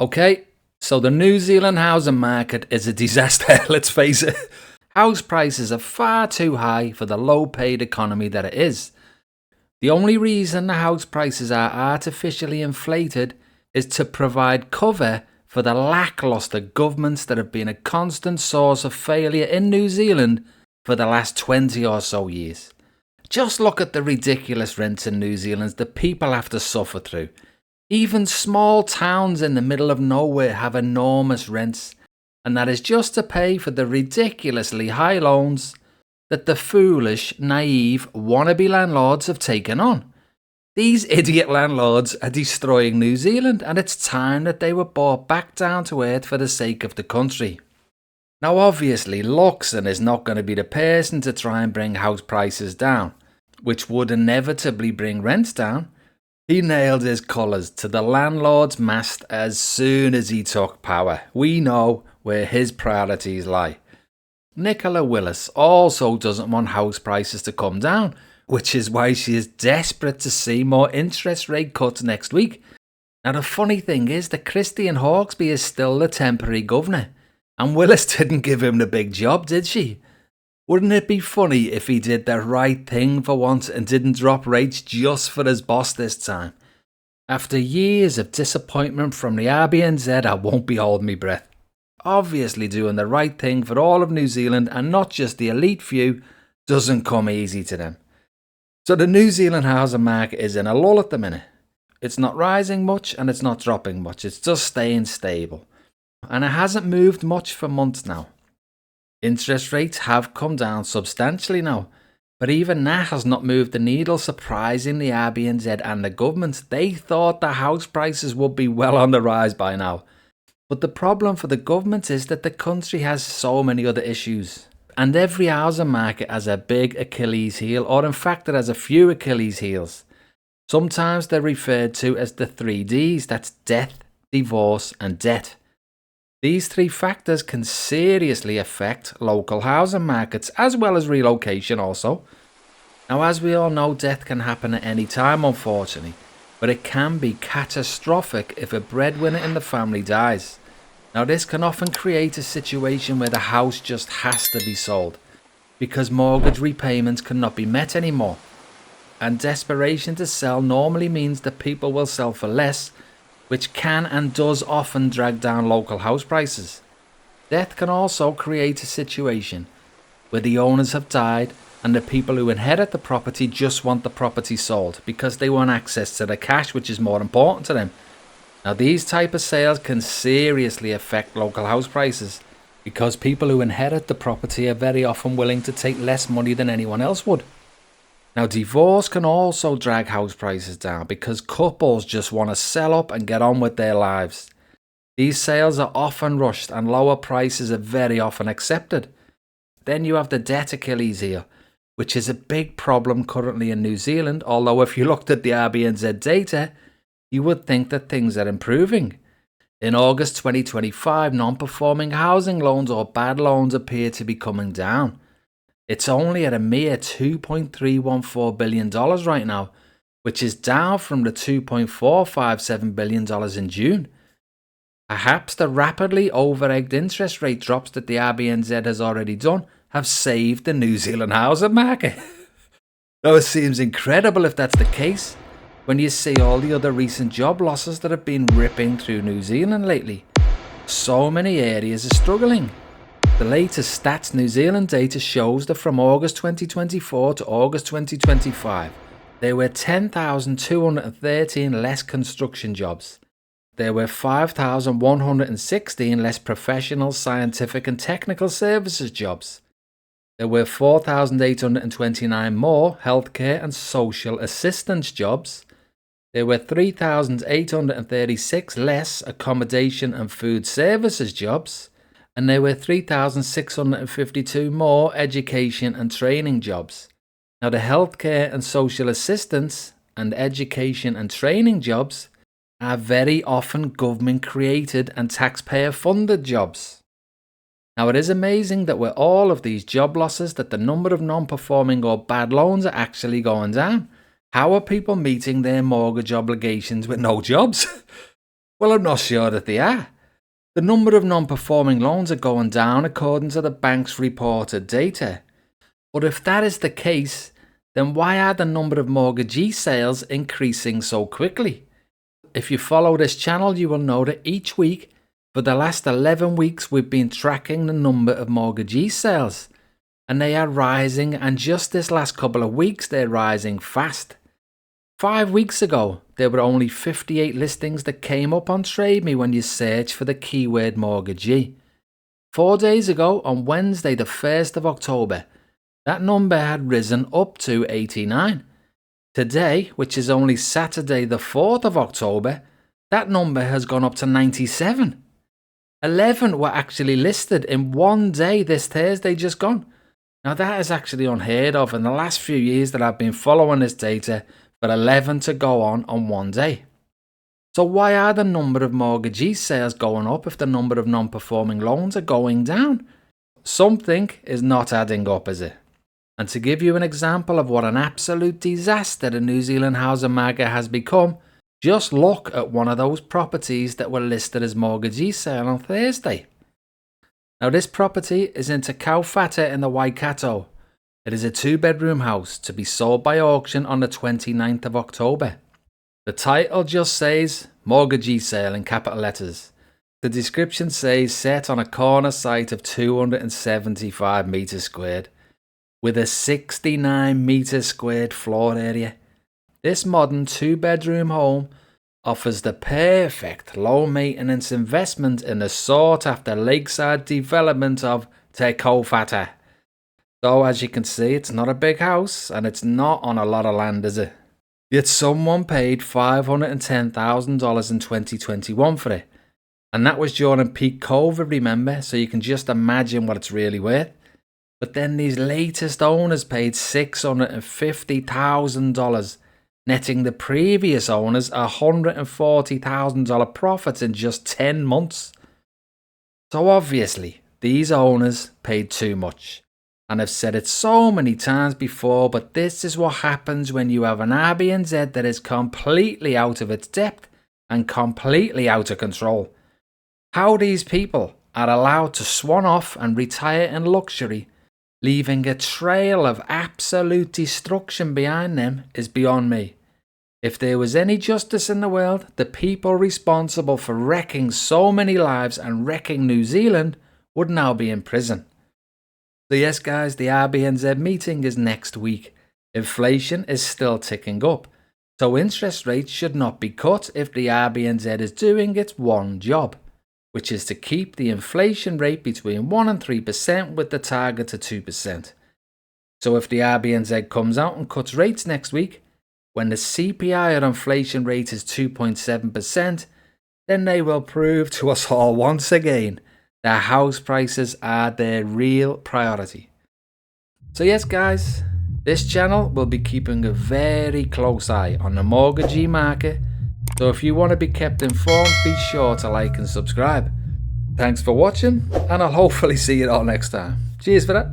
Okay, so the New Zealand housing market is a disaster, let's face it. House prices are far too high for the low-paid economy that it is. The only reason the house prices are artificially inflated is to provide cover for the lacklustre governments that have been a constant source of failure in New Zealand for the last 20 or so years. Just look at the ridiculous rents in New Zealand that people have to suffer through. Even small towns in the middle of nowhere have enormous rents, and that is just to pay for the ridiculously high loans that the foolish, naive, wannabe landlords have taken on. These idiot landlords are destroying New Zealand, and it's time that they were brought back down to earth for the sake of the country. Now obviously Luxon is not going to be the person to try and bring house prices down, which would inevitably bring rents down. He nailed his colours to the landlord's mast as soon as he took power. We know where his priorities lie. Nicola Willis also doesn't want house prices to come down, which is why she is desperate to see more interest rate cuts next week. Now the funny thing is that Christine Hawkesby is still the temporary governor, and Willis didn't give him the big job, did she? Wouldn't it be funny if he did the right thing for once and didn't drop rates just for his boss this time? After years of disappointment from the RBNZ, I won't be holding my breath. Obviously doing the right thing for all of New Zealand and not just the elite few doesn't come easy to them. So the New Zealand housing market is in a lull at the minute. It's not rising much and it's not dropping much, it's just staying stable. And it hasn't moved much for months now. Interest rates have come down substantially now, but even that has not moved the needle, surprising the RBNZ and the government. They thought the house prices would be well on the rise by now. But the problem for the government is that the country has so many other issues. And every housing market has a big Achilles heel, or in fact it has a few Achilles heels. Sometimes they're referred to as the 3Ds, that's death, divorce and debt. These three factors can seriously affect local housing markets as well as relocation also. Now as we all know, death can happen at any time unfortunately, but it can be catastrophic if a breadwinner in the family dies. Now this can often create a situation where the house just has to be sold because mortgage repayments cannot be met anymore. And desperation to sell normally means that people will sell for less, which can and does often drag down local house prices. Death can also create a situation where the owners have died and the people who inherit the property just want the property sold because they want access to the cash, which is more important to them. Now these type of sales can seriously affect local house prices because people who inherit the property are very often willing to take less money than anyone else would. Now divorce can also drag house prices down because couples just want to sell up and get on with their lives. These sales are often rushed and lower prices are very often accepted. Then you have the debt Achilles heel, which is a big problem currently in New Zealand, although if you looked at the RBNZ data, you would think that things are improving. In August 2025, non-performing housing loans or bad loans appear to be coming down. It's only at a mere $2.314 billion right now, which is down from the $2.457 billion in June. Perhaps the rapidly over-egged interest rate drops that the RBNZ has already done have saved the New Zealand housing market. Now it seems incredible if that's the case, when you see all the other recent job losses that have been ripping through New Zealand lately. So many areas are struggling. The latest Stats New Zealand data shows that from August 2024 to August 2025, there were 10,213 less construction jobs. There were 5,116 less professional, scientific and technical services jobs. There were 4,829 more healthcare and social assistance jobs. There were 3,836 less accommodation and food services jobs, and there were 3,652 more education and training jobs. Now the healthcare and social assistance and education and training jobs are very often government created and taxpayer funded jobs. Now it is amazing that with all of these job losses that the number of non-performing or bad loans are actually going down. How are people meeting their mortgage obligations with no jobs? Well, I'm not sure that they are. The number of non-performing loans are going down according to the bank's reported data. But if that is the case, then why are the number of mortgagee sales increasing so quickly? If you follow this channel, you will know that each week, for the last 11 weeks, we've been tracking the number of mortgagee sales. And they are rising, and just this last couple of weeks, they're rising fast. 5 weeks ago, there were only 58 listings that came up on Trade Me when you search for the keyword mortgagee. 4 days ago, on Wednesday the 1st of October, that number had risen up to 89. Today, which is only Saturday the 4th of October, that number has gone up to 97. 11 were actually listed in one day this Thursday just gone. Now that is actually unheard of in the last few years that I've been following this data, for 11 to go on one day. So why are the number of mortgagee sales going up if the number of non-performing loans are going down? Something is not adding up, is it? And to give you an example of what an absolute disaster the New Zealand housing market has become, just look at one of those properties that were listed as mortgagee sale on Thursday. Now this property is in Te Kauwhata in the Waikato. It is a 2-bedroom house to be sold by auction on the 29th of October. The title just says mortgagee sale in capital letters. The description says set on a corner site of 275 metres squared with a 69 metres squared floor area. This modern 2-bedroom home offers the perfect low maintenance investment in the sought after lakeside development of Te Kauwhata. So as you can see, it's not a big house and it's not on a lot of land, is it? Yet someone paid $510,000 in 2021 for it. And that was during peak COVID, remember? So you can just imagine what it's really worth. But then these latest owners paid $650,000, netting the previous owners $140,000 profits in just 10 months. So obviously, these owners paid too much. And I've said it so many times before, but this is what happens when you have an RBNZ that is completely out of its depth and completely out of control. How these people are allowed to swan off and retire in luxury, leaving a trail of absolute destruction behind them, is beyond me. If there was any justice in the world, the people responsible for wrecking so many lives and wrecking New Zealand would now be in prison. So yes guys, the RBNZ meeting is next week. Inflation is still ticking up, so interest rates should not be cut if the RBNZ is doing its one job, which is to keep the inflation rate between 1 and 3% with the target to 2%. So if the RBNZ comes out and cuts rates next week, when the CPI or inflation rate is 2.7%, then they will prove to us all once again that house prices are their real priority. So yes guys, this channel will be keeping a very close eye on the mortgagee market, so if you want to be kept informed, be sure to like and subscribe. Thanks for watching, and I'll hopefully see you all next time. Cheers for that.